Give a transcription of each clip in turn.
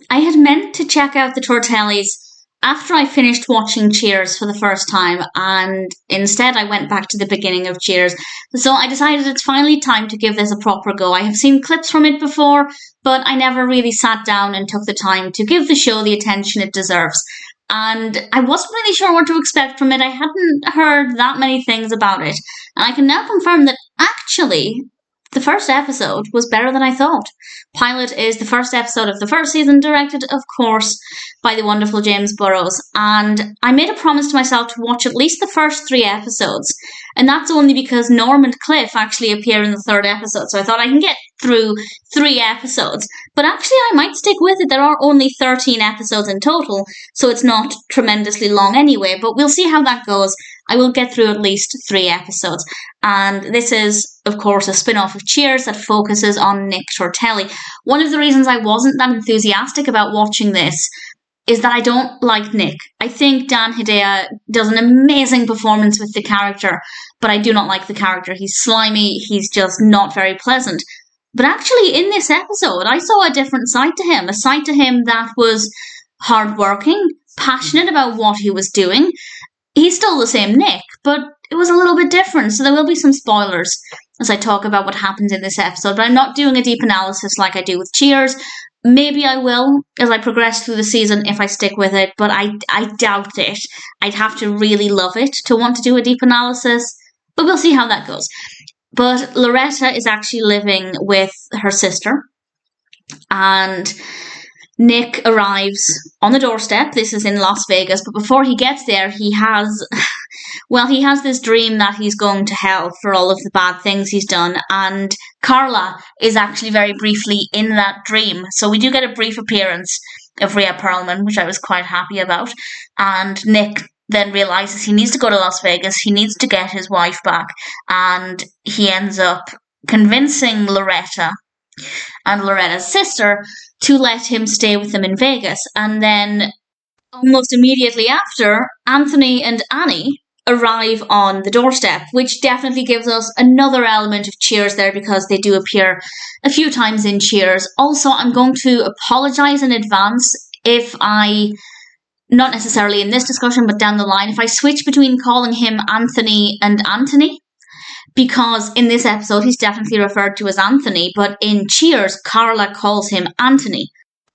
I had meant to check out the Tortellis after I finished watching Cheers for the first time, and instead I went back to the beginning of Cheers. So I decided it's finally time to give this a proper go. I have seen clips from it before, but I never really sat down and took the time to give the show the attention it deserves. And I wasn't really sure what to expect from it. I hadn't heard that many things about it. And I can now confirm that actually the first episode was better than I thought. Pilot is the first episode of the first season, directed, of course, by the wonderful James Burrows. And I made a promise to myself to watch at least the first 3 episodes. And that's only because Norm and Cliff actually appear in the 3rd episode. So I thought I can get through 3 episodes. But actually, I might stick with it. There are only 13 episodes in total, so it's not tremendously long anyway. But we'll see how that goes. I will get through at least 3 episodes. And this is, of course, a spin-off of Cheers that focuses on Nick Tortelli. One of the reasons I wasn't that enthusiastic about watching this is that I don't like Nick. I think Dan Hedaya does an amazing performance with the character, but I do not like the character. He's slimy, he's just not very pleasant. But actually, in this episode, I saw a different side to him, a side to him that was hardworking, passionate about what he was doing. He's still the same Nick, but it was a little bit different, so there will be some spoilers as I talk about what happens in this episode, but I'm not doing a deep analysis like I do with Cheers. Maybe I will as I progress through the season if I stick with it, but I doubt it. I'd have to really love it to want to do a deep analysis, but we'll see how that goes. But Loretta is actually living with her sister, and Nick arrives on the doorstep. This is in Las Vegas, but before he gets there, he has this dream that he's going to hell for all of the bad things he's done, and Carla is actually very briefly in that dream. So we do get a brief appearance of Rhea Perlman, which I was quite happy about, and Nick then realizes he needs to go to Las Vegas, he needs to get his wife back, and he ends up convincing Loretta and Loretta's sister to let him stay with them in Vegas. And then almost immediately after, Anthony and Annie arrive on the doorstep, which definitely gives us another element of Cheers there because they do appear a few times in Cheers. Also, I'm going to apologise in advance if I, not necessarily in this discussion, but down the line, if I switch between calling him Anthony and Anthony, because in this episode he's definitely referred to as Anthony, but in Cheers, Carla calls him Anthony.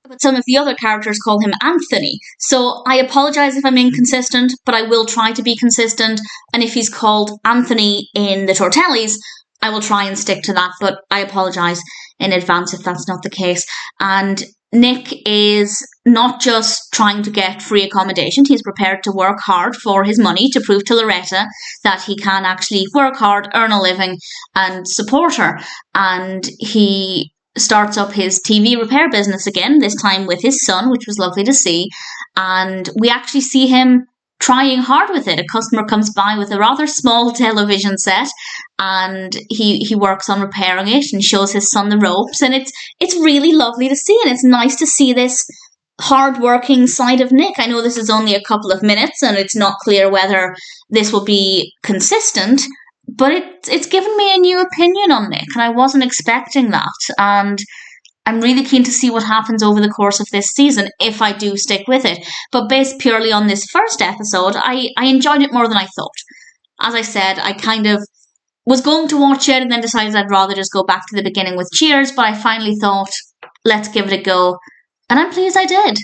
But some of the other characters call him Anthony. So I apologise if I'm inconsistent, but I will try to be consistent. And if he's called Anthony in the Tortellis, I will try and stick to that, but I apologise in advance if that's not the case. And Nick is not just trying to get free accommodation, he's prepared to work hard for his money to prove to Loretta that he can actually work hard, earn a living, and support her. And he starts up his TV repair business again, this time with his son, which was lovely to see. And we actually see him trying hard with it. A customer comes by with a rather small television set, and he works on repairing it and shows his son the ropes, and it's really lovely to see, and it's nice to see this hard-working side of Nick. I know this is only a couple of minutes, and it's not clear whether this will be consistent, but it's given me a new opinion on Nick, and I wasn't expecting that, and I'm really keen to see what happens over the course of this season if I do stick with it. But based purely on this first episode, I enjoyed it more than I thought. As I said, I kind of was going to watch it and then decided I'd rather just go back to the beginning with Cheers, but I finally thought, let's give it a go. And I'm pleased I did.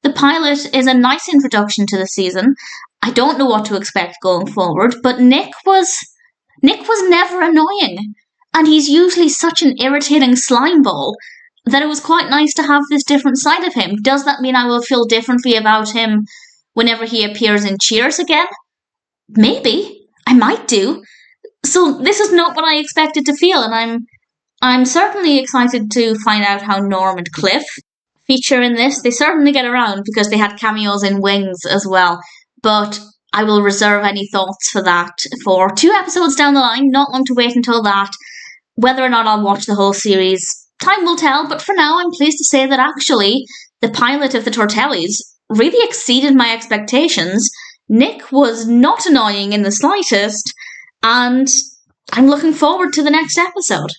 The pilot is a nice introduction to the season. I don't know what to expect going forward, but Nick was never annoying. And he's usually such an irritating slime ball that it was quite nice to have this different side of him. Does that mean I will feel differently about him whenever he appears in Cheers again? Maybe. I might do. So this is not what I expected to feel, and I'm certainly excited to find out how Norm and Cliff feature in this. They certainly get around because they had cameos in Wings as well, but I will reserve any thoughts for that for 2 episodes down the line. Not long to wait until that. Whether or not I'll watch the whole series, time will tell, but for now I'm pleased to say that actually the pilot of the Tortellis really exceeded my expectations. Nick was not annoying in the slightest, and I'm looking forward to the next episode.